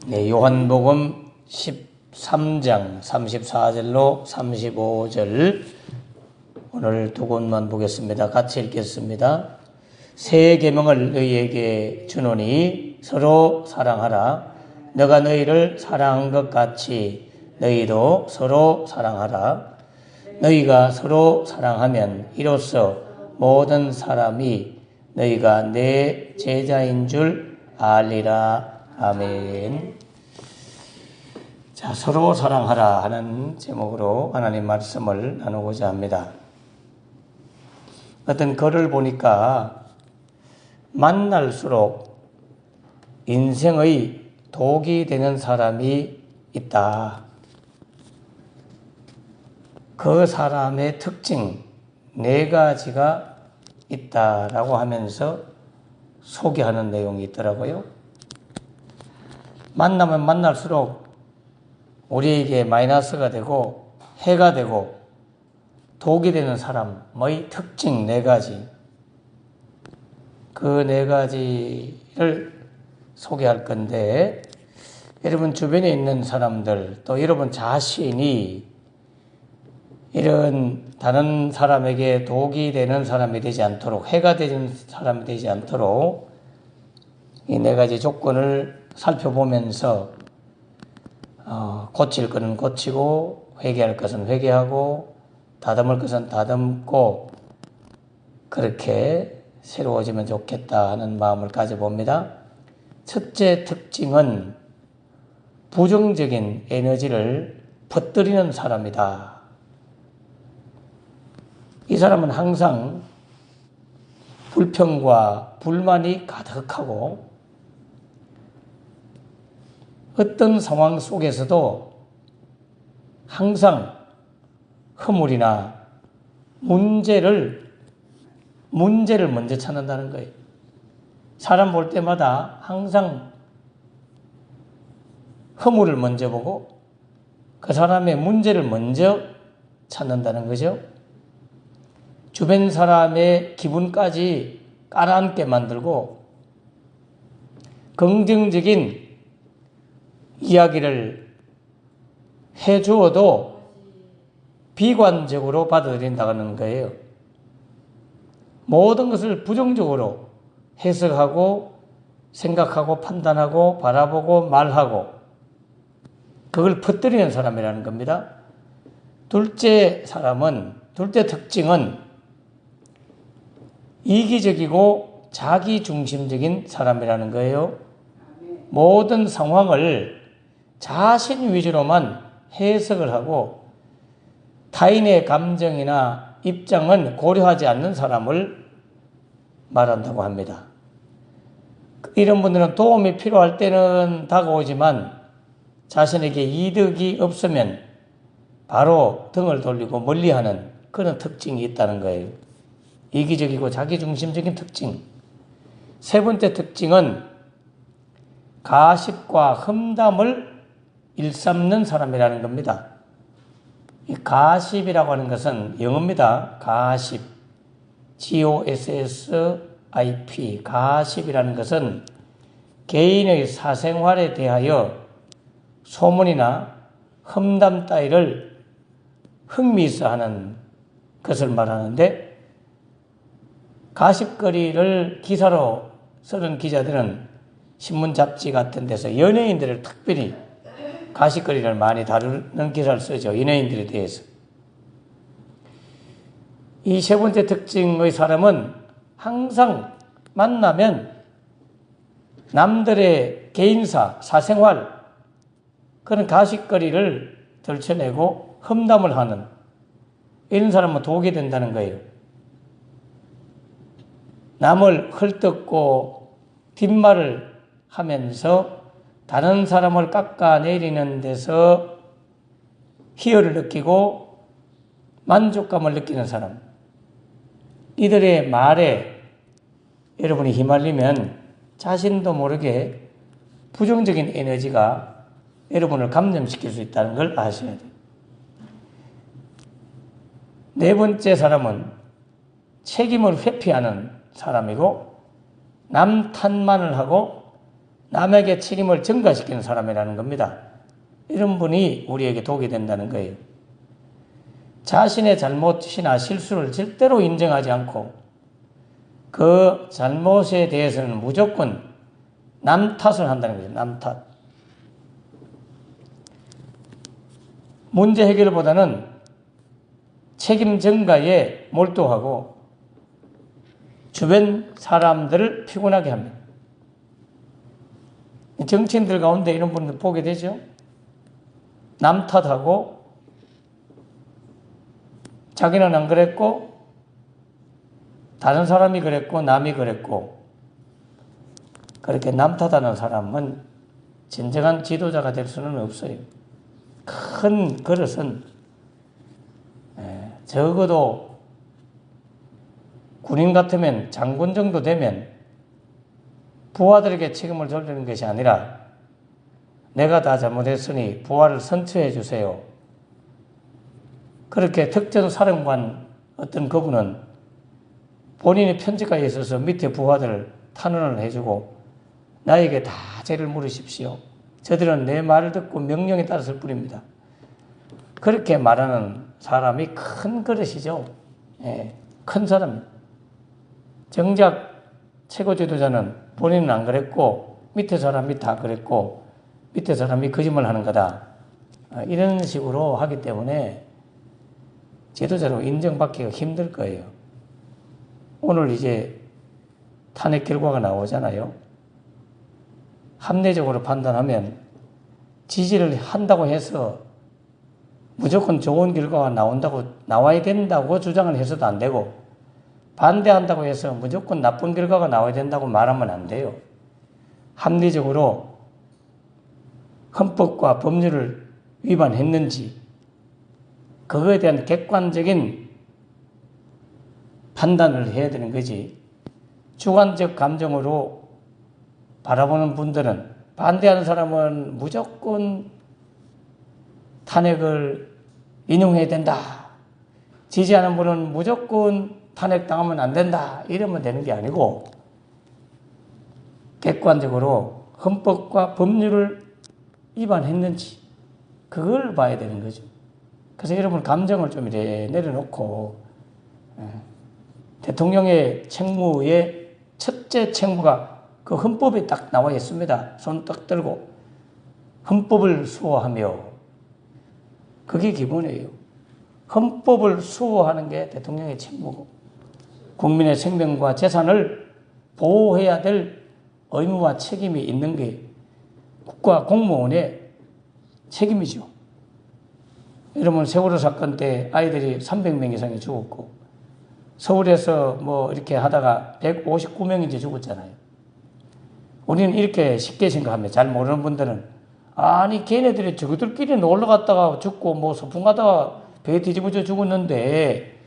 네, 요한복음 13장 34절로 35절 오늘 두 곳만 보겠습니다. 같이 읽겠습니다. 새 계명을 너희에게 주노니 서로 사랑하라. 내가 너희를 사랑한 것 같이 너희도 서로 사랑하라. 너희가 서로 사랑하면 이로써 모든 사람이 너희가 내 제자인 줄 알리라. 아멘. 자, 서로 사랑하라 하는 제목으로 하나님 말씀을 나누고자 합니다. 어떤 글을 보니까 만날수록 인생의 독이 되는 사람이 있다. 그 사람의 특징 4가지가 있다라고 하면서 소개하는 내용이 있더라고요. 만나면 만날수록 우리에게 마이너스가 되고 해가 되고 독이 되는 사람의 특징 4가지. 그 4가지를 소개할 건데, 여러분 주변에 있는 사람들, 또 여러분 자신이 이런 다른 사람에게 독이 되는 사람이 되지 않도록, 해가 되는 사람이 되지 않도록 이 4가지 조건을 살펴보면서 고칠 것은 고치고 회개할 것은 회개하고 다듬을 것은 다듬고 그렇게 새로워지면 좋겠다 하는 마음을 가져봅니다. 첫째 특징은 부정적인 에너지를 퍼뜨리는 사람이다. 이 사람은 항상 불평과 불만이 가득하고 어떤 상황 속에서도 항상 허물이나 문제를 먼저 찾는다는 거예요. 사람 볼 때마다 항상 허물을 먼저 보고 그 사람의 문제를 먼저 찾는다는 거죠. 주변 사람의 기분까지 깔아앉게 만들고 긍정적인 이야기를 해주어도 비관적으로 받아들인다는 거예요. 모든 것을 부정적으로 해석하고 생각하고 판단하고 바라보고 말하고 그걸 퍼뜨리는 사람이라는 겁니다. 둘째 특징은 이기적이고 자기중심적인 사람이라는 거예요. 모든 상황을 자신 위주로만 해석을 하고 타인의 감정이나 입장은 고려하지 않는 사람을 말한다고 합니다. 이런 분들은 도움이 필요할 때는 다가오지만 자신에게 이득이 없으면 바로 등을 돌리고 멀리하는 그런 특징이 있다는 거예요. 이기적이고 자기중심적인 특징. 세 번째 특징은 가십과 험담을 일삼는 사람이라는 겁니다. 이 가십이라고 하는 것은 영어입니다. 가십, GOSSIP, 가십이라는 것은 개인의 사생활에 대하여 소문이나 험담 따위를 흥미있어하는 것을 말하는데, 가십거리를 기사로 쓰는 기자들은 신문 잡지 같은 데서 연예인들을 특별히 가십거리를 많이 다루는 기사를 쓰죠. 연예인들에 대해서. 이 세 번째 특징의 사람은 항상 만나면 남들의 개인사, 사생활 그런 가십거리를 들춰내고 험담을 하는 이런 사람은 독이 된다는 거예요. 남을 헐뜯고 뒷말을 하면서 다른 사람을 깎아내리는 데서 희열을 느끼고 만족감을 느끼는 사람. 이들의 말에 여러분이 휘말리면 자신도 모르게 부정적인 에너지가 여러분을 감염시킬 수 있다는 걸 아셔야 돼요. 네 번째 사람은 책임을 회피하는 사람이고 남 탓만을 하고 남에게 책임을 전가시키는 사람이라는 겁니다. 이런 분이 우리에게 독이 된다는 거예요. 자신의 잘못이나 실수를 절대로 인정하지 않고 그 잘못에 대해서는 무조건 남 탓을 한다는 거죠. 남 탓. 문제 해결보다는 책임 전가에 몰두하고 주변 사람들을 피곤하게 합니다. 정치인들 가운데 이런 분들 보게 되죠. 남 탓하고 자기는 안 그랬고 다른 사람이 그랬고 남이 그랬고 그렇게 남 탓하는 사람은 진정한 지도자가 될 수는 없어요. 큰 그릇은 적어도 군인 같으면 장군 정도 되면 부하들에게 책임을 돌리는 것이 아니라 내가 다 잘못했으니 부하를 선처해 주세요. 그렇게 특전 사령관 어떤 그분은 본인이 편직가에 있어서 밑에 부하들 탄원을 해주고 나에게 다 죄를 물으십시오. 저들은 내 말을 듣고 명령에 따랐을 뿐입니다. 그렇게 말하는 사람이 큰 그릇이죠. 큰 사람. 정작 최고 지도자는 본인은 안 그랬고 밑에 사람이 다 그랬고 밑에 사람이 거짓말 하는 거다. 이런 식으로 하기 때문에 지도자로 인정받기가 힘들 거예요. 오늘 이제 탄핵 결과가 나오잖아요. 합리적으로 판단하면 지지를 한다고 해서 무조건 좋은 결과가 나와야 된다고 주장을 해서도 안 되고 반대한다고 해서 무조건 나쁜 결과가 나와야 된다고 말하면 안 돼요. 합리적으로 헌법과 법률을 위반했는지 그거에 대한 객관적인 판단을 해야 되는 거지. 주관적 감정으로 바라보는 분들은 반대하는 사람은 무조건 탄핵을 인용해야 된다. 지지하는 분은 무조건 탄핵당하면 안 된다. 이러면 되는 게 아니고 객관적으로 헌법과 법률을 위반했는지 그걸 봐야 되는 거죠. 그래서 여러분 감정을 좀 이렇게 내려놓고 대통령의 책무의 첫째 책무가 그 헌법에 딱 나와 있습니다. 손 딱 들고 헌법을 수호하며 그게 기본이에요. 헌법을 수호하는 게 대통령의 책무고 국민의 생명과 재산을 보호해야 될 의무와 책임이 있는 게 국가 공무원의 책임이죠. 여러분 세월호 사건 때 아이들이 300명 이상이 죽었고 서울에서 뭐 이렇게 하다가 159명인지 죽었잖아요. 우리는 이렇게 쉽게 생각합니다. 잘 모르는 분들은 아니 걔네들이 저들끼리 놀러 갔다가 죽고 뭐 소풍 가다가 배 뒤집어져 죽었는데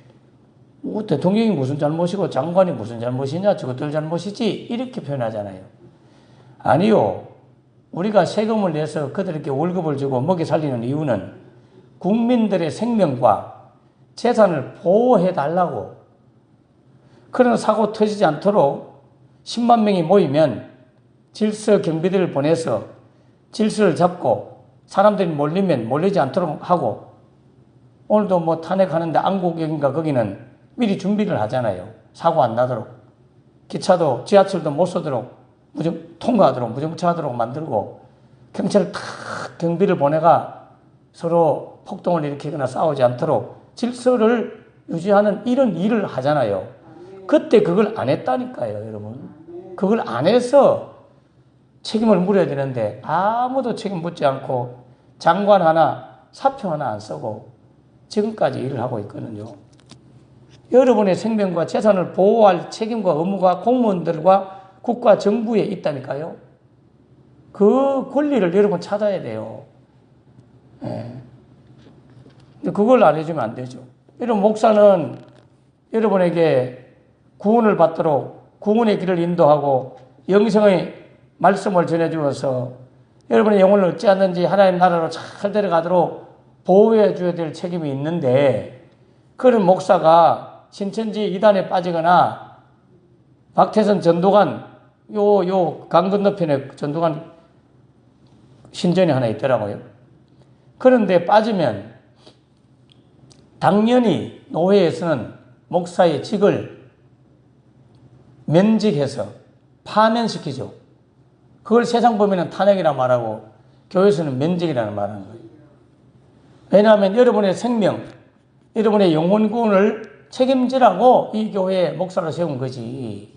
대통령이 무슨 잘못이고 장관이 무슨 잘못이냐 저것들 잘못이지 이렇게 표현하잖아요. 아니요. 우리가 세금을 내서 그들에게 월급을 주고 먹여 살리는 이유는 국민들의 생명과 재산을 보호해 달라고 그런 사고 터지지 않도록 10만 명이 모이면 질서 경비대를 보내서 질서를 잡고 사람들이 몰리면 몰리지 않도록 하고 오늘도 뭐 탄핵하는데 안국역인가 거기는 미리 준비를 하잖아요. 사고 안 나도록. 기차도 지하철도 못 쏘도록 통과하도록 무정차하도록 만들고 경찰을 탁 경비를 보내가 서로 폭동을 일으키거나 싸우지 않도록 질서를 유지하는 이런 일을 하잖아요. 그때 그걸 안 했다니까요, 여러분. 그걸 안 해서 책임을 물어야 되는데 아무도 책임 묻지 않고 장관 하나, 사표 하나 안 쓰고 지금까지 일을 하고 있거든요. 여러분의 생명과 재산을 보호할 책임과 의무가 공무원들과 국가 정부에 있다니까요. 그 권리를 여러분 찾아야 돼요. 네. 근데 그걸 안 해주면 안 되죠. 여러분 목사는 여러분에게 구원을 받도록 구원의 길을 인도하고 영생의 말씀을 전해주어서 여러분의 영혼을 어찌하든지 하나님 나라로 잘 데려가도록 보호해 줘야 될 책임이 있는데 그런 목사가 신천지 이단에 빠지거나 박태선 전도관 강 건너편에 전두관 신전이 하나 있더라고요. 그런데 빠지면 당연히 노회에서는 목사의 직을 면직해서 파면시키죠. 그걸 세상 보면은 탄핵이라 말하고 교회에서는 면직이라는 말하는 거예요. 왜냐하면 여러분의 생명, 여러분의 영혼구원을 책임지라고 이 교회에 목사를 세운 거지.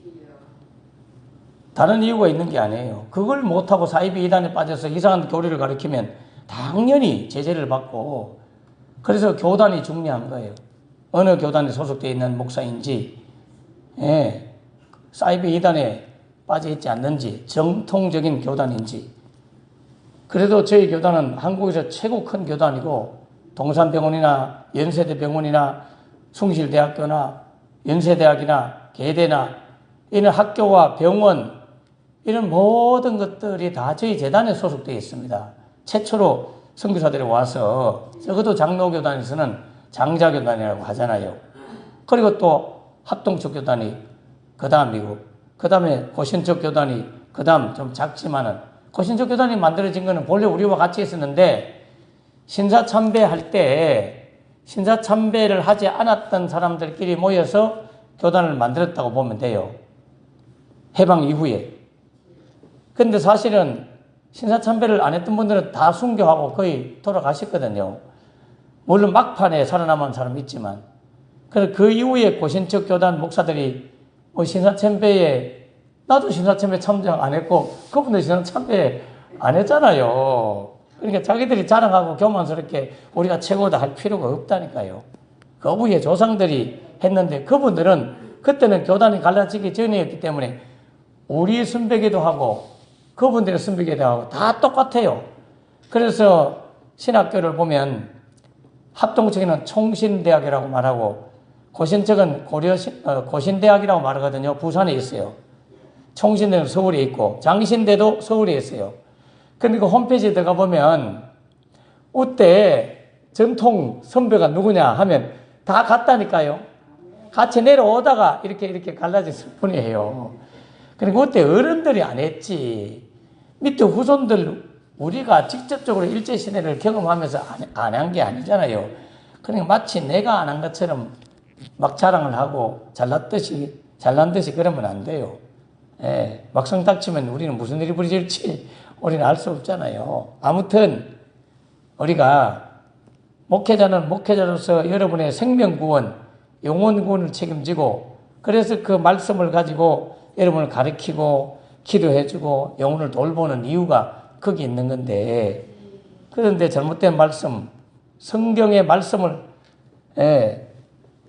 다른 이유가 있는 게 아니에요. 그걸 못하고 사이비 이단에 빠져서 이상한 교리를 가르치면 당연히 제재를 받고, 그래서 교단이 중요한 거예요. 어느 교단에 소속되어 있는 목사인지, 사이비 이단에 빠져 있지 않는지, 정통적인 교단인지. 그래도 저희 교단은 한국에서 최고 큰 교단이고, 동산병원이나 연세대병원이나 숭실대학교나 연세대학이나 계대나 이런 학교와 병원, 이런 모든 것들이 다 저희 재단에 소속되어 있습니다. 최초로 선교사들이 와서, 적어도 장로교단에서는 장자교단이라고 하잖아요. 그리고 또 합동적 교단이 그 다음이고, 그 다음에 고신적 교단이 그 다음 좀 작지만은, 고신적 교단이 만들어진 거는 본래 우리와 같이 있었는데, 신사참배할 때 신사참배를 하지 않았던 사람들끼리 모여서 교단을 만들었다고 보면 돼요. 해방 이후에. 근데 사실은 신사참배를 안 했던 분들은 다 순교하고 거의 돌아가셨거든요. 물론 막판에 살아남은 사람이 있지만. 그래서 그 이후에 고신적 교단 목사들이 신사참배에, 나도 신사참배 참석 안 했고 그분들 신사참배 안 했잖아요. 그러니까 자기들이 자랑하고 교만스럽게 우리가 최고다 할 필요가 없다니까요. 거부의 조상들이 했는데, 그분들은 그때는 교단이 갈라지기 전이었기 때문에 우리 순배기도 하고 그분들의 순배기도 하고 다 똑같아요. 그래서 신학교를 보면 합동적인 총신대학이라고 말하고, 고신적은 고신대학이라고 말하거든요. 부산에 있어요. 총신대는 서울에 있고, 장신대도 서울에 있어요. 근데 그 홈페이지에 들어가 보면 그때 전통 선배가 누구냐 하면 다 같다니까요. 같이 내려오다가 이렇게 갈라졌을 뿐이에요. 그리고 그때 어른들이 안 했지. 밑에 후손들, 우리가 직접적으로 일제시대를 경험하면서 안 한 게 아니잖아요. 그러니까 마치 내가 안 한 것처럼 막 자랑을 하고 잘난 듯이 그러면 안 돼요. 막상 닥치면 우리는 무슨 일이 벌어질지 우리는 알 수 없잖아요. 아무튼 우리가 목회자는 목회자로서 여러분의 생명구원, 영혼구원을 책임지고, 그래서 그 말씀을 가지고 여러분을 가르치고 기도해주고 영혼을 돌보는 이유가 거기 있는 건데, 그런데 잘못된 말씀, 성경의 말씀을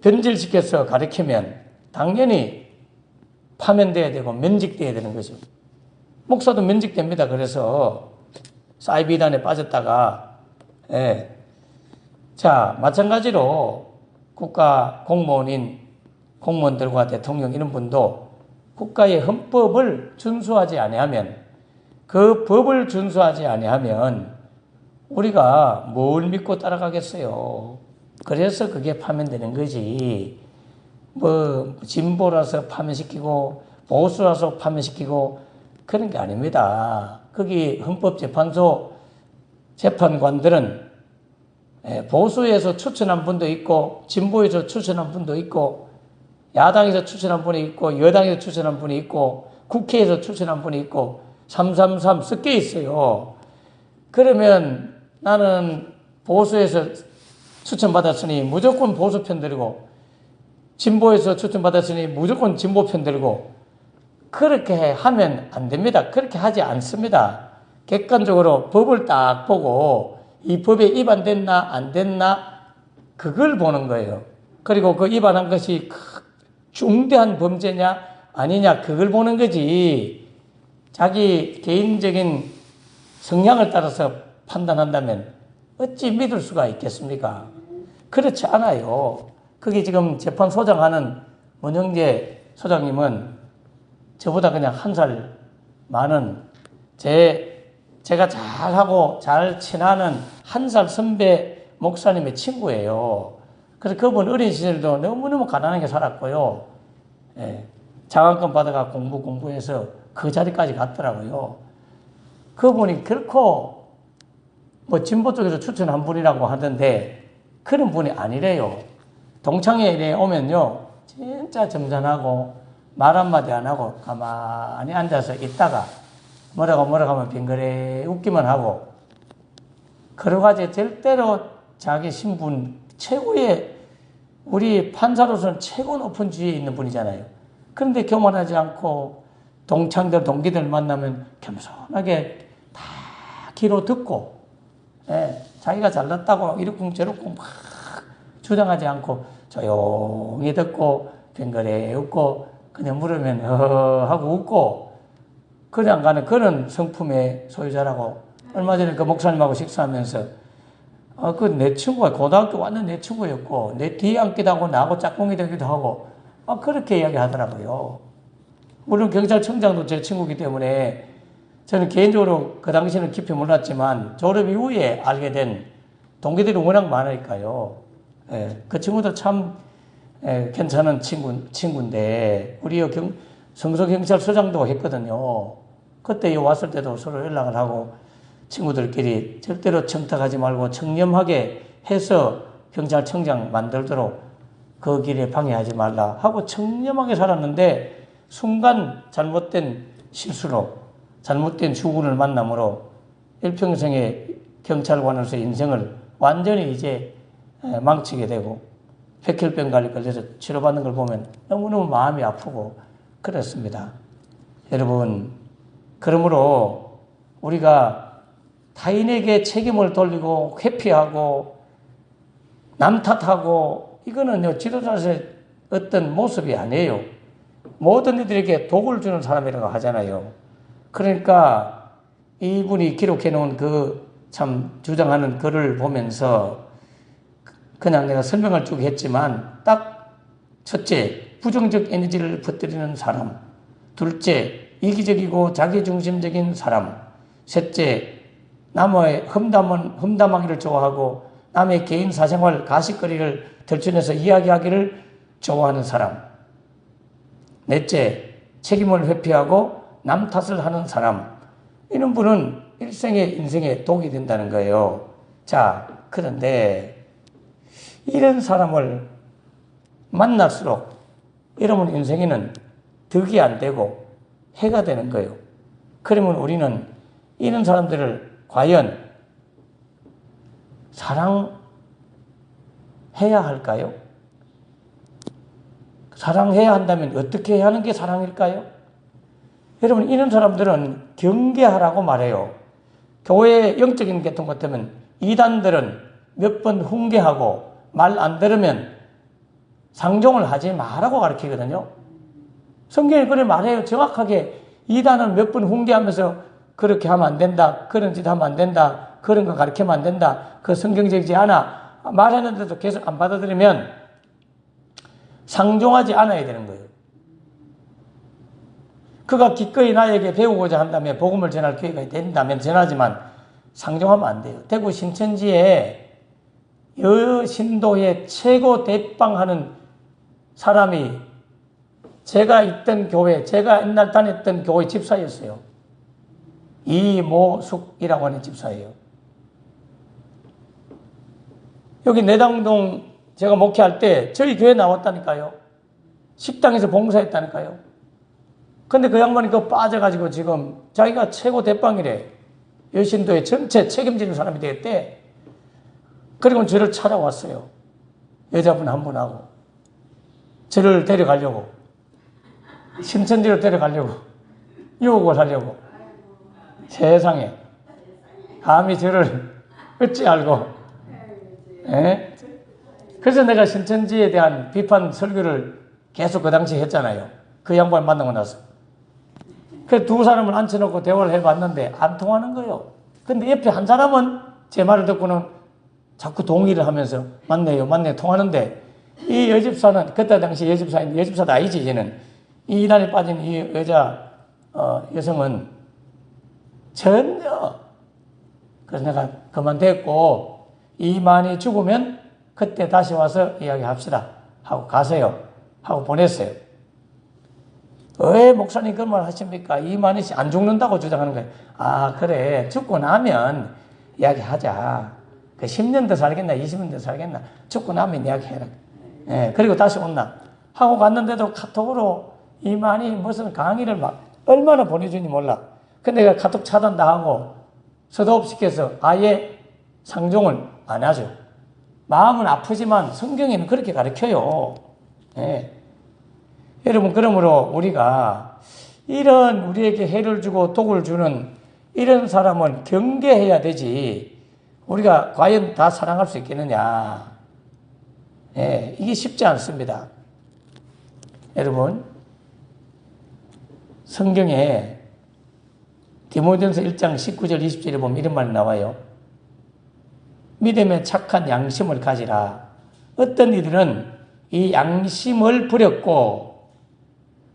변질시켜서 가르치면 당연히 파면돼야 되고 면직돼야 되는 거죠. 목사도 면직됩니다. 그래서 사이비단에 빠졌다가, 자, 마찬가지로 국가 공무원들과 대통령 이런 분도 국가의 헌법을 준수하지 아니하면, 그 법을 준수하지 아니하면 우리가 뭘 믿고 따라가겠어요. 그래서 그게 파면되는 거지. 진보라서 파면시키고 보수라서 파면시키고 그런 게 아닙니다. 거기 헌법재판소 재판관들은 보수에서 추천한 분도 있고, 진보에서 추천한 분도 있고, 야당에서 추천한 분이 있고, 여당에서 추천한 분이 있고, 국회에서 추천한 분이 있고, 333 섞여 있어요. 그러면 나는 보수에서 추천받았으니 무조건 보수 편 들고, 진보에서 추천받았으니 무조건 진보 편 들고, 그렇게 하면 안 됩니다. 그렇게 하지 않습니다. 객관적으로 법을 딱 보고 이 법에 위반됐나 안 됐나 그걸 보는 거예요. 그리고 그 위반한 것이 중대한 범죄냐 아니냐 그걸 보는 거지, 자기 개인적인 성향을 따라서 판단한다면 어찌 믿을 수가 있겠습니까? 그렇지 않아요. 거기 지금 재판소장하는 문영재 소장님은 저보다 그냥 한 살 많은 제가 잘하고 잘 친하는 한 살 선배 목사님의 친구예요. 그래서 그분 어린 시절도 너무너무 가난하게 살았고요. 장학금 받아가 공부해서 그 자리까지 갔더라고요. 그분이 결코 뭐 진보 쪽에서 추천한 분이라고 하던데 그런 분이 아니래요. 동창회에 오면요, 진짜 점잖하고 말 한마디 안 하고 가만히 앉아서 있다가 뭐라고 하면 빙그레 웃기만 하고, 그러가지 절대로 자기 신분 최고의, 우리 판사로서는 최고 높은 지위에 있는 분이잖아요. 그런데 교만하지 않고 동창들, 동기들 만나면 겸손하게 다 귀로 듣고, 자기가 잘났다고 이렇쿵 저렇쿵 막 주장하지 않고 조용히 듣고 빙그레 웃고 그냥 물으면 하고 웃고, 그냥 가는 그런 성품의 소유자라고. 얼마 전에 그 목사님하고 식사하면서 그 내 친구가 고등학교 완전 내 친구였고 내 뒤에 앉기도 하고 나하고 짝꿍이 되기도 하고 그렇게 이야기하더라고요. 물론 경찰청장도 제 친구이기 때문에 저는 개인적으로 그 당시에는 깊이 몰랐지만 졸업 이후에 알게 된 동기들이 워낙 많으니까요. 그 친구도 참 괜찮은 친구인데 우리 성서경찰서장도 했거든요. 그때 왔을 때도 서로 연락을 하고 친구들끼리 절대로 청탁하지 말고 청렴하게 해서 경찰청장 만들도록 그 길에 방해하지 말라 하고 청렴하게 살았는데, 순간 잘못된 실수로 잘못된 주군을 만남으로 일평생의 경찰관으로서 인생을 완전히 이제 망치게 되고 백혈병 관리 걸려서 치료받는 걸 보면 너무너무 마음이 아프고 그렇습니다. 여러분, 그러므로 우리가 타인에게 책임을 돌리고 회피하고 남 탓하고 이거는 지도자의 어떤 모습이 아니에요. 모든 이들에게 독을 주는 사람이라고 하잖아요. 그러니까 이분이 기록해 놓은 그 참 주장하는 글을 보면서 그냥 내가 설명을 쭉 했지만, 딱 첫째, 부정적 에너지를 퍼뜨리는 사람. 둘째, 이기적이고 자기중심적인 사람. 셋째, 남의 험담하기를 좋아하고 남의 개인 사생활 가십거리를 들춰내서 이야기하기를 좋아하는 사람. 넷째, 책임을 회피하고 남 탓을 하는 사람. 이런 분은 일생의 인생에 독이 된다는 거예요. 자, 그런데 이런 사람을 만날수록 여러분 인생에는 득이 안 되고 해가 되는 거예요. 그러면 우리는 이런 사람들을 과연 사랑해야 할까요? 사랑해야 한다면 어떻게 해야 하는 게 사랑일까요? 여러분, 이런 사람들은 경계하라고 말해요. 교회의 영적인 계통 같으면 이단들은 몇 번 훈계하고 말 안 들으면 상종을 하지 말라고 가르치거든요. 성경에 그래 말해요. 정확하게 이단은 몇 번 훈계하면서 그렇게 하면 안 된다, 그런 짓 하면 안 된다, 그런 거 가르치면 안 된다, 그 성경적이지 않아, 말했는데도 계속 안 받아들이면 상종하지 않아야 되는 거예요. 그가 기꺼이 나에게 배우고자 한다면 복음을 전할 기회가 된다면 전하지만 상종하면 안 돼요. 대구 신천지에 여신도의 최고 대빵하는 사람이 제가 있던 교회, 제가 옛날 다녔던 교회 집사였어요. 이모숙이라고 하는 집사예요. 여기 내당동 제가 목회할 때 저희 교회 나왔다니까요. 식당에서 봉사했다니까요. 근데 그 양반이 그거 빠져가지고 지금 자기가 최고 대빵이래. 여신도의 전체 책임지는 사람이 되었대. 그리고 저를 찾아왔어요. 여자분 한 분하고. 저를 데려가려고. 신천지로 데려가려고. 유혹을 하려고. 세상에. 감히 저를 어찌 알고. 에? 그래서 내가 신천지에 대한 비판 설교를 계속 그 당시에 했잖아요. 그 양반 만나고 나서. 그래서 두 사람을 앉혀놓고 대화를 해봤는데 안 통하는 거예요. 근데 옆에 한 사람은 제 말을 듣고는 자꾸 동의를 하면서 맞네요, 통하는데 이 여집사는, 그때 당시 여집사도 아니지, 이제는. 이 이단에 빠진 이 여성은 전혀. 그래서 내가 그만뒀고, 이만이 죽으면 그때 다시 와서 이야기합시다 하고 가세요 하고 보냈어요. 왜 목사님 그런 말 하십니까? 이만희 씨 안 죽는다고 주장하는 거예요. 아, 그래. 죽고 나면 이야기하자. 그 10년 더 살겠나, 20년 더 살겠나. 죽고 나면 이야기해라. 예, 그리고 다시 온나. 하고 갔는데도 카톡으로 이만희 무슨 강의를 막 얼마나 보내주는지 몰라. 근데 내가 카톡 차단당하고 스톱시켜서 아예 상종을 안 하죠. 마음은 아프지만 성경에는 그렇게 가르쳐요. 예. 여러분, 그러므로 우리가 이런 우리에게 해를 주고 독을 주는 이런 사람은 경계해야 되지. 우리가 과연 다 사랑할 수 있겠느냐. 예, 이게 쉽지 않습니다. 여러분, 성경에 디모데전서 1장 19절 20절에 보면 이런 말이 나와요. 믿음에 착한 양심을 가지라. 어떤 이들은 이 양심을 버렸고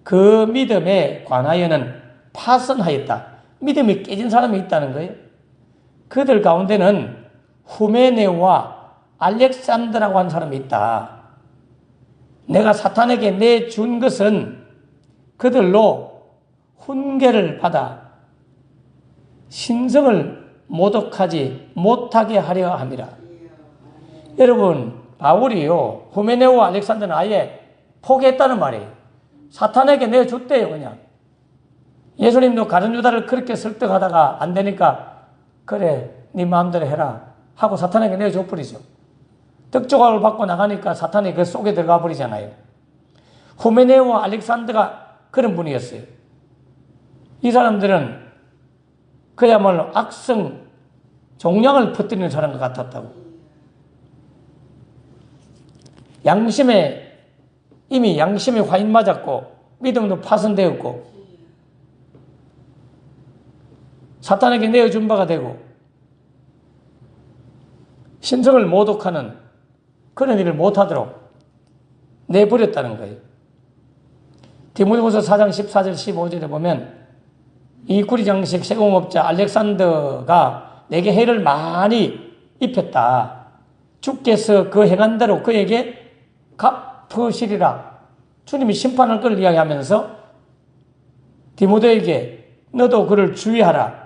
그 믿음에 관하여는 파선하였다. 믿음이 깨진 사람이 있다는 거예요. 그들 가운데는 후메네오와 알렉산더라고 하는 사람이 있다. 내가 사탄에게 내준 것은 그들로 훈계를 받아 신성을 모독하지 못하게 하려 함이라. 여러분, 바울이요, 후메네오와 알렉산더는 아예 포기했다는 말이에요. 사탄에게 내줬대요, 그냥. 예수님도 가룟 유다를 그렇게 설득하다가 안 되니까 그래, 네 마음대로 해라 하고 사탄에게 내줘 버리죠. 떡조각을 받고 나가니까 사탄이 그 속에 들어가 버리잖아요. 후메네오와 알렉산더가 그런 분이었어요. 이 사람들은 그야말로 악성 종양을 퍼뜨리는 사람 같았다고. 이미 양심에 화인 맞았고 믿음도 파손되었고 사탄에게 내어준 바가 되고 신성을 모독하는 그런 일을 못하도록 내버렸다는 거예요. 디모데후서 4장 14절 15절에 보면 이 구리장식 세공업자 알렉산더가 내게 해를 많이 입혔다. 주께서 그 행한 대로 그에게 갚으시리라. 주님이 심판할 걸 이야기하면서 디모데에게 너도 그를 주의하라.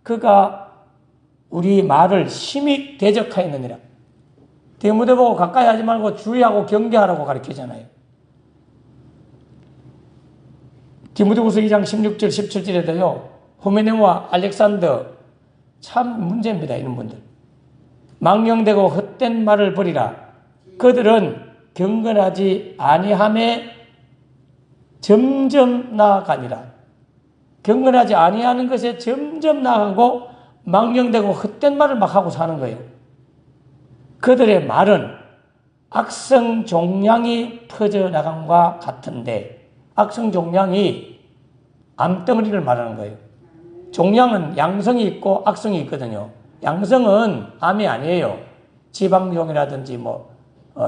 그가 우리 말을 심히 대적하였느니라. 디모데 보고 가까이 하지 말고 주의하고 경계하라고 가르치잖아요. 디모데후서 2장 16절 17절에도요. 후메네오와 알렉산더 참 문제입니다. 이런 분들. 망령되고 헛된 말을 버리라. 그들은 경건하지 아니함에 점점 나아가니라. 경건하지 아니하는 것에 점점 나아가고 망령되고 헛된 말을 막 하고 사는 거예요. 그들의 말은 악성 종양이 퍼져나간과 같은데 악성 종양이 암덩어리를 말하는 거예요. 종양은 양성이 있고 악성이 있거든요. 양성은 암이 아니에요. 지방종이라든지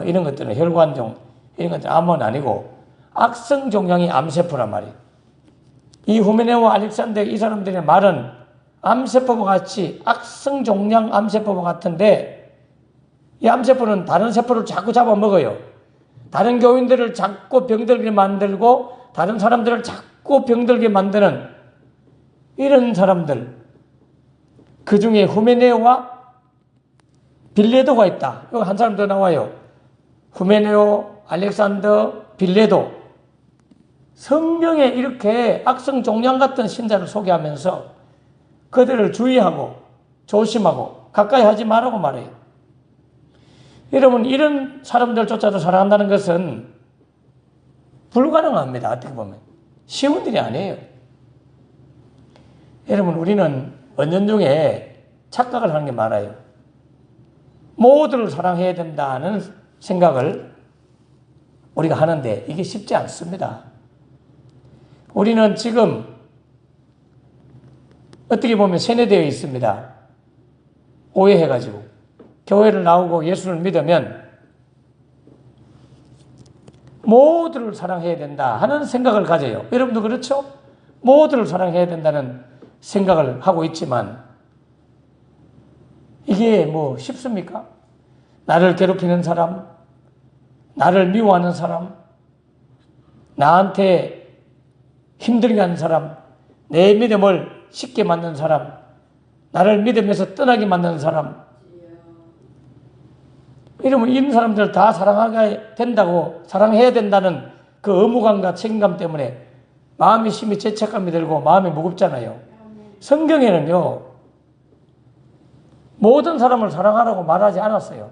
이런 것들은 혈관종 이런 것들은 암은 아니고 악성 종양이 암세포란 말이에요. 이 후메네오와 알렉산더 이 사람들의 말은 암세포와 같이 악성 종양 암세포와 같은데 이 암세포는 다른 세포를 자꾸 잡아먹어요. 다른 교인들을 자꾸 병들게 만들고 다른 사람들을 자꾸 병들게 만드는 이런 사람들. 그 중에 후메네오와 빌레도가 있다. 여기 한 사람 더 나와요. 후메네오, 알렉산더, 빌레도. 성경에 이렇게 악성 종양 같은 신자를 소개하면서 그들을 주의하고 조심하고 가까이 하지 말라고 말해요. 여러분, 이런 사람들조차도 사랑한다는 것은 불가능합니다. 어떻게 보면. 쉬운 일이 아니에요. 여러분, 우리는 은연중에 착각을 하는 게 많아요. 모두를 사랑해야 된다는 생각을 우리가 하는데 이게 쉽지 않습니다. 우리는 지금 어떻게 보면 세뇌되어 있습니다. 오해해가지고. 교회를 나오고 예수를 믿으면 모두를 사랑해야 된다 하는 생각을 가져요. 여러분도 그렇죠? 모두를 사랑해야 된다는 생각을 하고 있지만 이게 쉽습니까? 나를 괴롭히는 사람, 나를 미워하는 사람, 나한테 힘들게 하는 사람, 내 믿음을 쉽게 만드는 사람, 나를 믿으면서 떠나게 만드는 사람, 이러면 이런 사람들 다 사랑하게 된다고, 사랑해야 된다는 그 의무감과 책임감 때문에 마음이 심히 죄책감이 들고 마음이 무겁잖아요. 성경에는요, 모든 사람을 사랑하라고 말하지 않았어요.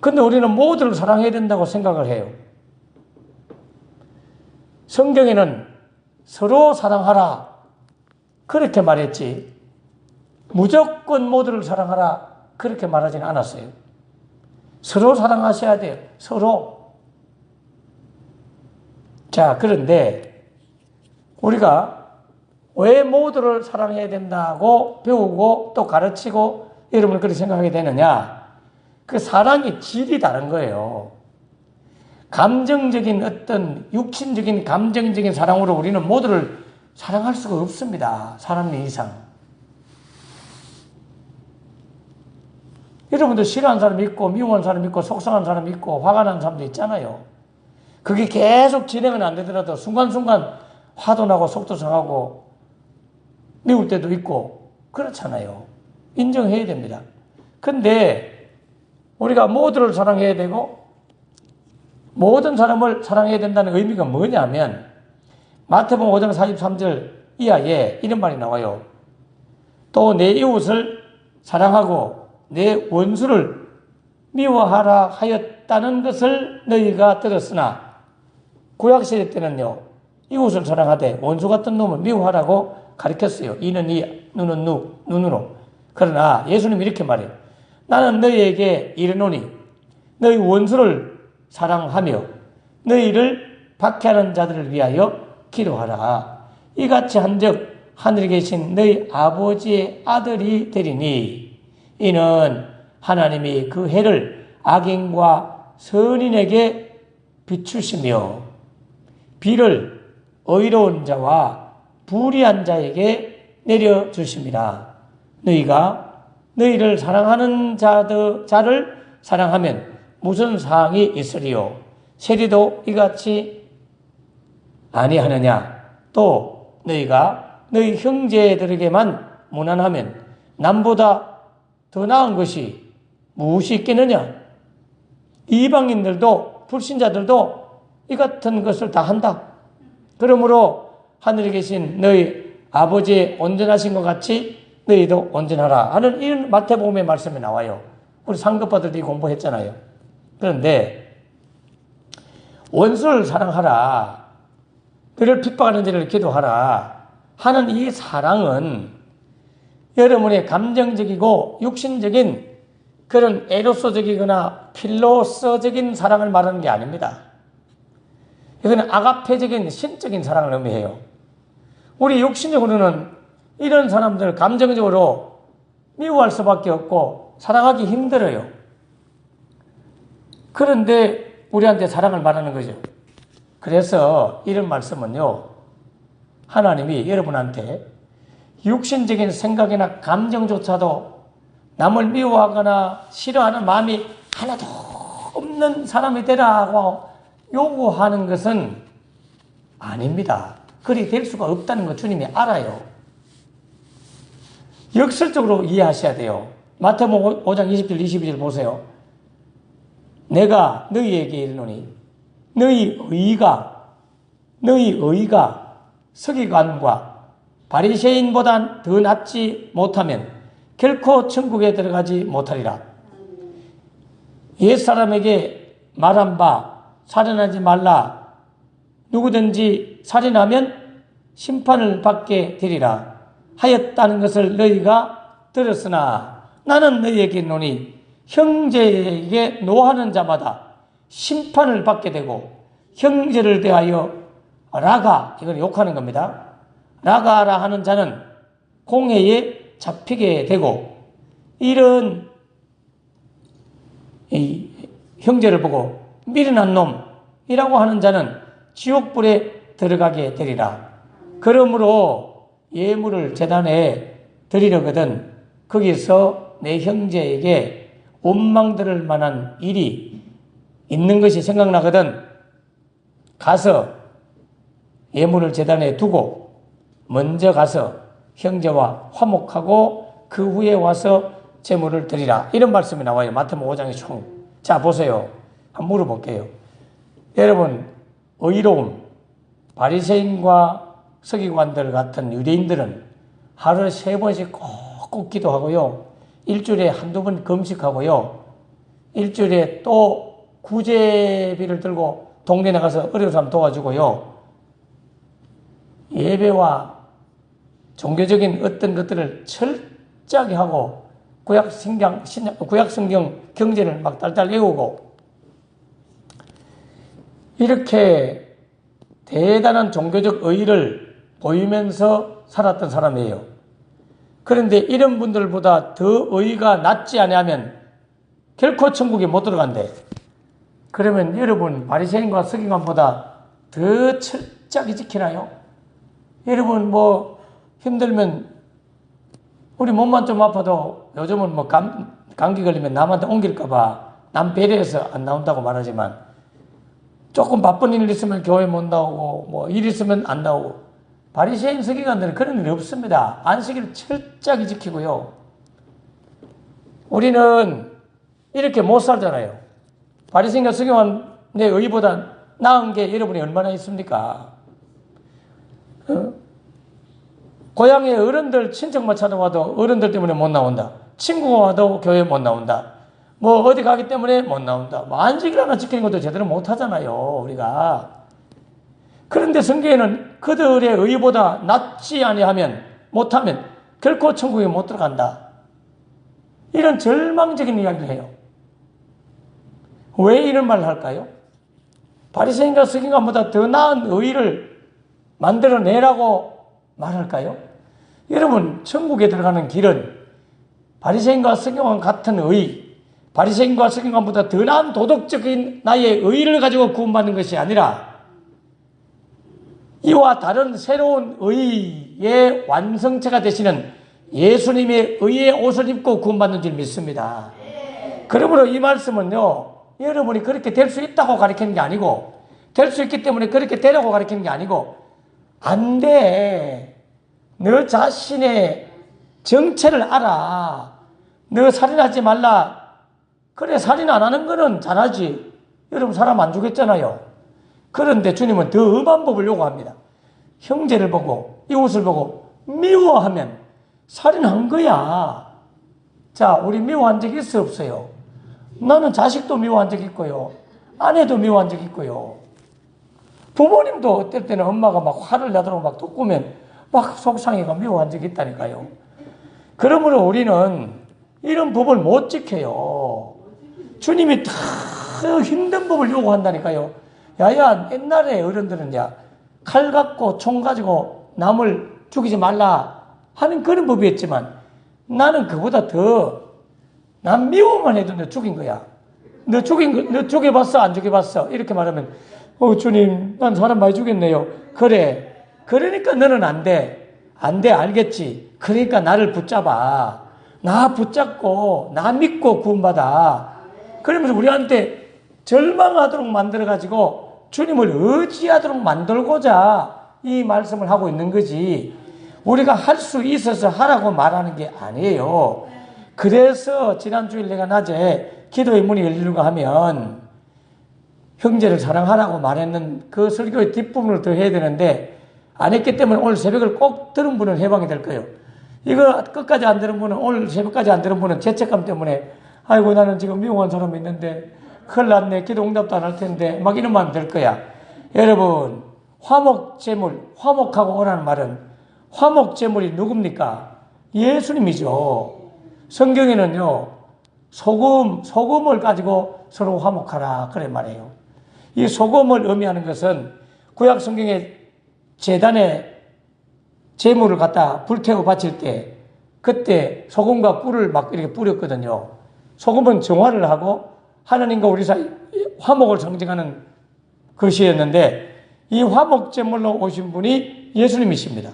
근데 우리는 모두를 사랑해야 된다고 생각을 해요. 성경에는 서로 사랑하라 그렇게 말했지, 무조건 모두를 사랑하라 그렇게 말하지는 않았어요. 서로 사랑하셔야 돼요. 서로. 자, 그런데 우리가 왜 모두를 사랑해야 된다고 배우고 또 가르치고 여러분 그렇게 생각하게 되느냐? 그 사랑의 질이 다른 거예요. 감정적인 어떤 육신적인 감정적인 사랑으로 우리는 모두를 사랑할 수가 없습니다. 사람 이상. 여러분들 싫어하는 사람이 있고 미워하는 사람이 있고 속상한 사람이 있고 화가 나는 사람도 있잖아요. 그게 계속 진행은 안 되더라도 순간순간 화도 나고 속도 상하고 미울 때도 있고 그렇잖아요. 인정해야 됩니다. 근데 우리가 모두를 사랑해야 되고 모든 사람을 사랑해야 된다는 의미가 뭐냐면 마태복음 5장 43절 이하에 이런 말이 나와요. 또 내 이웃을 사랑하고 내 원수를 미워하라 하였다는 것을 너희가 들었으나, 구약시대 때는요, 이웃을 사랑하되 원수 같은 놈을 미워하라고 가르쳤어요. 이는 이, 눈은 눈으로. 그러나 예수님이 이렇게 말해요. 나는 너희에게 이르노니 너희 원수를 사랑하며 너희를 박해하는 자들을 위하여 기도하라. 이같이 한즉 하늘에 계신 너희 아버지의 아들이 되리니, 이는 하나님이 그 해를 악인과 선인에게 비추시며 비를 의로운 자와 불의한 자에게 내려주심이라. 너희가 너희를 사랑하는 자를 사랑하면 무슨 사항이 있으리요? 세리도 이같이 아니하느냐? 또 너희가 너희 형제들에게만 무난하면 남보다 더 나은 것이 무엇이 있겠느냐? 이방인들도 불신자들도 이 같은 것을 다 한다. 그러므로 하늘에 계신 너희 아버지의 온전하신 것 같이 너희도 온전하라 하는 이런 마태복음의 말씀이 나와요. 우리 상급파들이 공부했잖아요. 그런데 원수를 사랑하라, 그를 핍박하는 자를 기도하라 하는 이 사랑은 여러분의 감정적이고 육신적인 그런 에로서적이거나 필로서적인 사랑을 말하는 게 아닙니다. 이거는 아가페적인 신적인 사랑을 의미해요. 우리 육신적으로는 이런 사람들 감정적으로 미워할 수밖에 없고 사랑하기 힘들어요. 그런데 우리한테 사랑을 말하는 거죠. 그래서 이런 말씀은요, 하나님이 여러분한테 육신적인 생각이나 감정조차도 남을 미워하거나 싫어하는 마음이 하나도 없는 사람이 되라고 요구하는 것은 아닙니다. 그리 될 수가 없다는 거 주님이 알아요. 역설적으로 이해하셔야 돼요. 마태복음 5장 20절 22절 보세요. 내가 너희에게 이르노니 너희 의가 서기관과 바리새인보단 더 낫지 못하면 결코 천국에 들어가지 못하리라. 옛사람에게 말한 바 살인하지 말라. 누구든지 살인하면 심판을 받게 되리라 하였다는 것을 너희가 들었으나 나는 너희에게 이르노니 형제에게 노하는 자마다 심판을 받게 되고 형제를 대하여 라가, 이건 욕하는 겁니다. 라가라 하는 자는 공회에 잡히게 되고, 이런 형제를 보고 미련한 놈이라고 하는 자는 지옥불에 들어가게 되리라. 그러므로 예물을 제단에 드리려거든 거기서 내 형제에게 원망 들을 만한 일이 있는 것이 생각나거든 가서 예물을 제단에 두고 먼저 가서 형제와 화목하고 그 후에 와서 제물을 드리라. 이런 말씀이 나와요. 마태복음 5장에 총. 자, 보세요. 한번 물어볼게요. 여러분, 의로움, 바리새인과 서기관들 같은 유대인들은 하루에 3번씩 꼭 기도하고요. 일주일에 한두 번 금식하고요. 일주일에 또 구제비를 들고 동네 나가서 어려운 사람 도와주고요. 예배와 종교적인 어떤 것들을 철저하게 하고 구약성경 경제를 막 달달 외우고 이렇게 대단한 종교적 의의를 보이면서 살았던 사람이에요. 그런데 이런 분들보다 더 의의가 낮지 않으면 결코 천국에 못 들어간대. 그러면 여러분 바리새인과 서기관보다 더 철저하게 지키나요? 여러분 뭐 힘들면 우리 몸만 좀 아파도 요즘은 뭐 감기 걸리면 남한테 옮길까봐 남 배려해서 안 나온다고 말하지만 조금 바쁜 일 있으면 교회 못 나오고 뭐 일 있으면 안 나오고 바리새인 서기관들은 그런 일이 없습니다. 안식일을 철저하게 지키고요. 우리는 이렇게 못 살잖아요. 바리새인과 서기관의 의의보다 나은 게 여러분이 얼마나 있습니까? 고향에 어른들 친척만 찾아와도 어른들 때문에 못 나온다. 친구가 와도 교회 못 나온다. 뭐 어디 가기 때문에 못 나온다. 뭐 안식일 하나 지키는 것도 제대로 못 하잖아요, 우리가. 그런데 성경에는 그들의 의보다 낫지 아니하면 못하면 결코 천국에 못 들어간다. 이런 절망적인 이야기를 해요. 왜 이런 말을 할까요? 바리새인과 서기관보다 더 나은 의를 만들어내라고 말할까요? 여러분, 천국에 들어가는 길은 바리새인과 서기관 같은 의, 바리새인과 서기관보다 더 나은 도덕적인 나의 의를 가지고 구원받는 것이 아니라 이와 다른 새로운 의의 완성체가 되시는 예수님의 의의 옷을 입고 구원받는 줄 믿습니다. 그러므로 이 말씀은요, 여러분이 그렇게 될 수 있다고 가르치는 게 아니고, 될 수 있기 때문에 그렇게 되라고 가르치는 게 아니고, 안 돼. 너 자신의 정체를 알아. 너 살인하지 말라. 그래, 살인 안 하는 거는 잘하지. 여러분, 사람 안 죽였잖아요. 그런데 주님은 더 엄한 법을 요구합니다. 형제를 보고, 이웃을 보고, 미워하면 살인한 거야. 자, 우리 미워한 적 있어요, 없어요? 나는 자식도 미워한 적 있고요. 아내도 미워한 적 있고요. 부모님도 어떨 때는 엄마가 막 화를 내도록 막 돋구면 막 속상해가 미워한 적이 있다니까요. 그러므로 우리는 이런 법을 못 지켜요. 주님이 다 힘든 법을 요구한다니까요. 야야, 옛날에 어른들은 칼 갖고 총 가지고 남을 죽이지 말라 하는 그런 법이었지만 나는 그보다 더 난 미워만 해도 너 죽인 거야. 너 죽여봤어? 안 죽여봤어? 이렇게 말하면 주님, 난 사람 많이 죽였네요. 그래. 그러니까 너는 안 돼. 안 돼, 알겠지. 그러니까 나를 붙잡아. 나 붙잡고, 나 믿고 구원받아. 그러면서 우리한테 절망하도록 만들어가지고 주님을 의지하도록 만들고자 이 말씀을 하고 있는 거지. 우리가 할 수 있어서 하라고 말하는 게 아니에요. 그래서 지난주일 내가 낮에 기도의 문이 열리는가 하면 형제를 사랑하라고 말했는 그 설교의 뒷부분을 더 해야 되는데 안 했기 때문에 오늘 새벽을 꼭 들은 분은 해방이 될 거예요. 이거 끝까지 안 들은 분은, 오늘 새벽까지 안 들은 분은 죄책감 때문에 아이고 나는 지금 미워한 사람이 있는데 큰일 났네, 기도 응답도 안 할 텐데 막 이런 마음 들 거야. 여러분, 화목제물, 화목하고 오라는 말은 화목제물이 누굽니까? 예수님이죠. 성경에는요, 소금을 가지고 서로 화목하라 그래 말해요. 이 소금을 의미하는 것은 구약 성경에 제단에 제물을 갖다 불태워 바칠 때 그때 소금과 꿀을 막 이렇게 뿌렸거든요. 소금은 정화를 하고 하나님과 우리 사이 화목을 상징하는 것이었는데 이 화목제물로 오신 분이 예수님이십니다.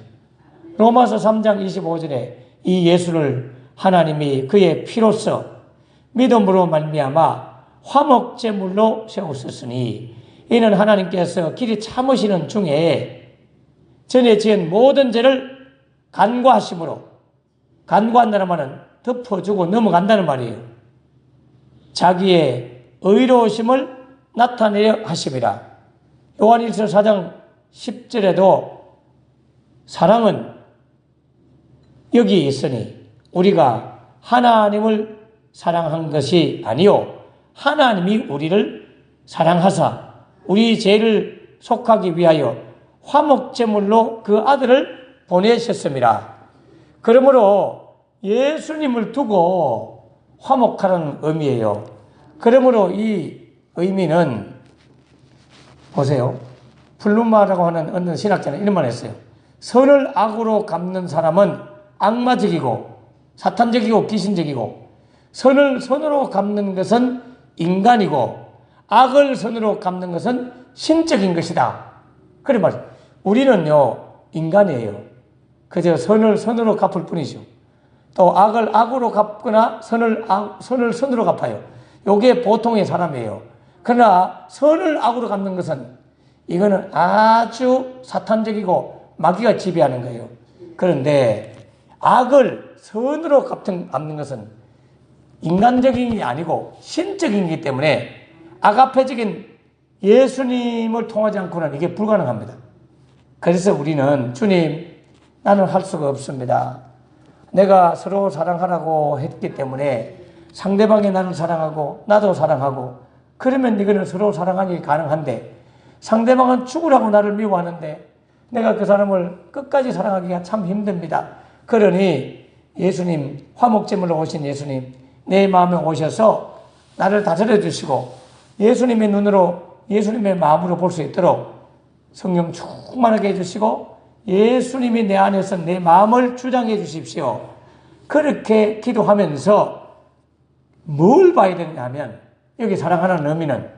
로마서 3장 25절에 이 예수를 하나님이 그의 피로써 믿음으로 말미암아 화목제물로 세우셨으니 이는 하나님께서 길이 참으시는 중에 전에 지은 모든 죄를 간과하심으로, 간과한다는 말은 덮어주고 넘어간다는 말이에요. 자기의 의로우심을 나타내려 하심이라. 요한일서 4장 10절에도 사랑은 여기 있으니 우리가 하나님을 사랑한 것이 아니요 하나님이 우리를 사랑하사 우리 죄를 속하기 위하여 화목제물로 그 아들을 보내셨습니다. 그러므로 예수님을 두고 화목하라는 의미예요. 그러므로 이 의미는 보세요. 플루마라고 하는 어느 신학자는 이런 말 했어요. 선을 악으로 갚는 사람은 악마적이고 사탄적이고 귀신적이고, 선을 선으로 갚는 것은 인간이고 악을 선으로 갚는 것은 신적인 것이다. 그래 말이에요. 우리는요 인간이에요. 그저 선을 선으로 갚을 뿐이죠. 또 악을 악으로 갚거나 선을 선으로 갚아요. 이게 보통의 사람이에요. 그러나 선을 악으로 갚는 것은 이거는 아주 사탄적이고 마귀가 지배하는 거예요. 그런데 악을 선으로 갚는 것은 인간적인 게 아니고 신적인 거기 때문에 아가페적인 예수님을 통하지 않고는 이게 불가능합니다. 그래서 우리는 주님, 나는 할 수가 없습니다. 내가 서로 사랑하라고 했기 때문에 상대방이 나를 사랑하고 나도 사랑하고, 그러면 이거는 서로 사랑하기 가능한데 상대방은 죽으라고 나를 미워하는데 내가 그 사람을 끝까지 사랑하기가 참 힘듭니다. 그러니 예수님, 화목제물로 오신 예수님, 내 마음에 오셔서 나를 다스려 주시고 예수님의 눈으로, 예수님의 마음으로 볼 수 있도록 성령 충만하게 해주시고 예수님이 내 안에서 내 마음을 주장해 주십시오. 그렇게 기도하면서 뭘 봐야 되느냐 하면, 여기 사랑하는 의미는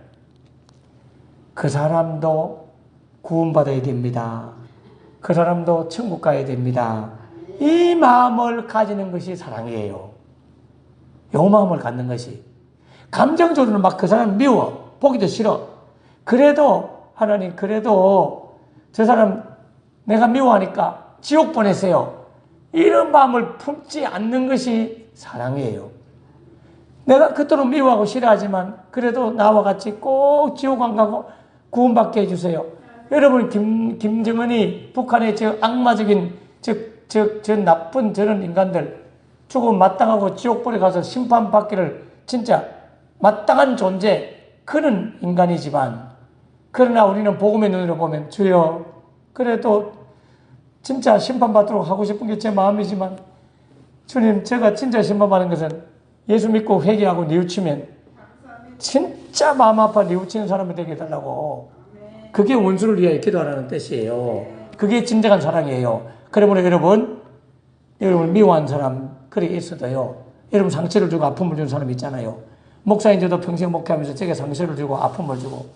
그 사람도 구원받아야 됩니다. 그 사람도 천국 가야 됩니다. 이 마음을 가지는 것이 사랑이에요. 이 마음을 갖는 것이. 감정적으로는 막 그 사람 미워, 보기도 싫어. 그래도 하나님, 그래도 저 사람 내가 미워하니까 지옥 보내세요. 이런 마음을 품지 않는 것이 사랑이에요. 내가 그토록 미워하고 싫어하지만 그래도 나와 같이 꼭 지옥 안 가고 구원받게 해주세요. 여러분, 김정은이 북한의 저 악마적인 저 나쁜 저런 인간들 죽음 마땅하고 지옥불에 가서 심판받기를 진짜 마땅한 존재, 그런 인간이지만, 그러나 우리는 복음의 눈으로 보면 주여, 그래도 진짜 심판받도록 하고 싶은 게 제 마음이지만 주님, 제가 진짜 심판받는 것은 예수 믿고 회개하고 뉘우치면 진짜 마음 아파 뉘우치는 사람이 되게 해달라고. 그게 원수를 위하여 기도하라는 뜻이에요. 그게 진정한 사랑이에요. 그러므로 여러분 미워한 사람 그래 있어도요, 여러분 상처를 주고 아픔을 주는 사람 있잖아요. 목사인 저도 평생 목회하면서 제게 상처를 주고 아픔을 주고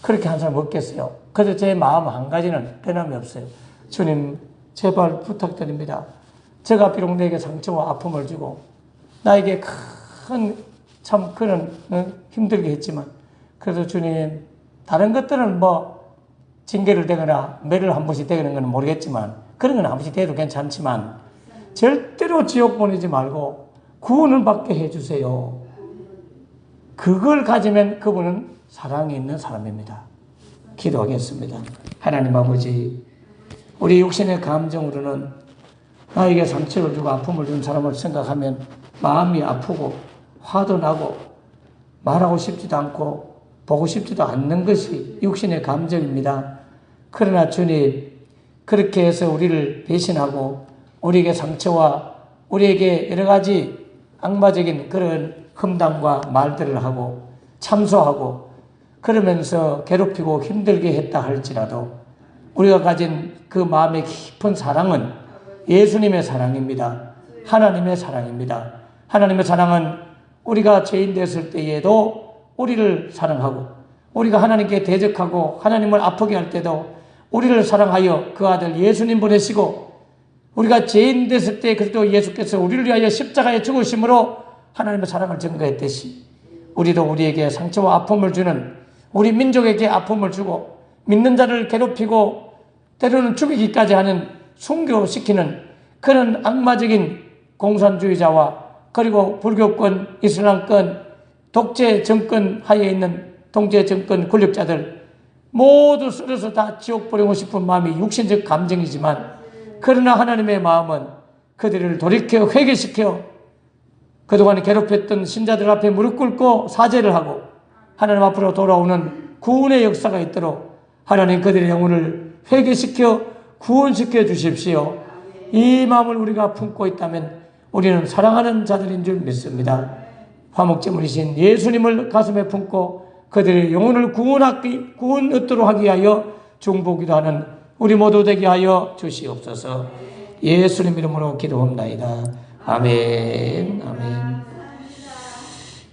그렇게 한 사람 없겠어요. 그래서 제 마음 한 가지는 변함이 없어요. 주님, 제발 부탁드립니다. 제가 비록 내게 상처와 아픔을 주고 나에게 큰 참 그런 힘들게 했지만, 그래도 주님, 다른 것들은 뭐 징계를 대거나 매를 한 번씩 대는 건 모르겠지만, 그런 건 한 번씩 대도 괜찮지만 절대로 지옥 보내지 말고 구원을 받게 해주세요. 그걸 가지면 그분은 사랑이 있는 사람입니다. 기도하겠습니다. 하나님 아버지, 우리 육신의 감정으로는 나에게 상처를 주고 아픔을 준 사람을 생각하면 마음이 아프고 화도 나고 말하고 싶지도 않고 보고 싶지도 않는 것이 육신의 감정입니다. 그러나 주님, 그렇게 해서 우리를 배신하고 우리에게 상처와 우리에게 여러 가지 악마적인 그런 험담과 말들을 하고 참소하고 그러면서 괴롭히고 힘들게 했다 할지라도 우리가 가진 그 마음의 깊은 사랑은 예수님의 사랑입니다. 하나님의 사랑입니다. 하나님의 사랑은 우리가 죄인 됐을 때에도 우리를 사랑하고, 우리가 하나님께 대적하고 하나님을 아프게 할 때도 우리를 사랑하여 그 아들 예수님 보내시고, 우리가 죄인 됐을 때 그리스도 예수께서 우리를 위하여 십자가에 죽으심으로 하나님의 사랑을 증거했듯이 우리도 우리에게 상처와 아픔을 주는, 우리 민족에게 아픔을 주고 믿는 자를 괴롭히고 때로는 죽이기까지 하는 순교시키는 그런 악마적인 공산주의자와 그리고 불교권, 이슬람권, 독재 정권 하에 있는 독재 정권 권력자들 모두 쓸어서 다 지옥 보내고 싶은 마음이 육신적 감정이지만, 그러나 하나님의 마음은 그들을 돌이켜 회개시켜 그동안 괴롭혔던 신자들 앞에 무릎 꿇고 사죄를 하고 하나님 앞으로 돌아오는 구원의 역사가 있도록 하나님 그들의 영혼을 회개시켜 구원시켜 주십시오. 이 마음을 우리가 품고 있다면 우리는 사랑하는 자들인 줄 믿습니다. 화목제물이신 예수님을 가슴에 품고 그들의 영혼을 구원 얻도록 하기 위하여 중보기도 하는 우리 모두 되게 하여 주시옵소서. 예수님 이름으로 기도합나이다. 아멘. 아멘.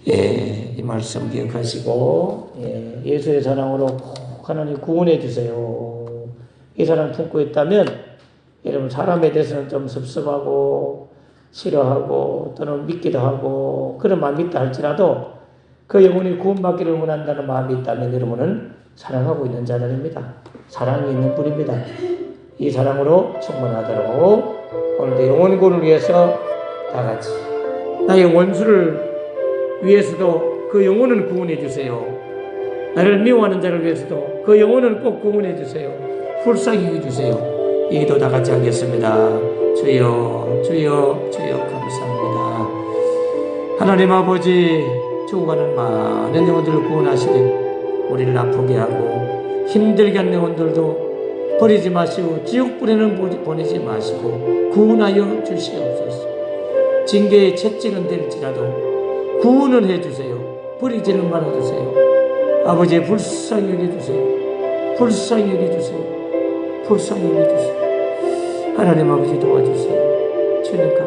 이 말씀 기억하시고 예수의 사랑으로 꼭 하나님 구원해 주세요. 이 사랑 품고 있다면 여러분 사람에 대해서는 좀 섭섭하고 싫어하고 또는 믿기도 하고 그런 마음이 있다 할지라도 그 영혼이 구원받기를 원한다는 마음이 있다면 여러분은 사랑하고 있는 자들입니다. 사랑이 있는 분입니다. 이 사랑으로 충만하도록 오늘도 영혼 구원을 위해서 다 같이 나의 원수를 위해서도 그 영혼을 구원해 주세요. 나를 미워하는 자를 위해서도 그 영혼을 꼭 구원해 주세요. 불쌍히 해주세요. 이 기도 다 같이 하겠습니다. 주여 주여 주여 감사합니다. 하나님 아버지, 죽어가는 많은 영혼들을 구원하시길 우리를 아프게 하고 힘들게 한 영혼들도 버리지 마시고 지옥불에는 보내지 마시고 구원하여 주시옵소서. 징계의 채찍은 될지라도 구원을 해주세요. 버리지는 말아주세요. 아버지 불쌍히 여겨주세요. 불쌍히 여겨주세요. 불쌍히 여겨주세요. 하나님 아버지 도와주세요. 주님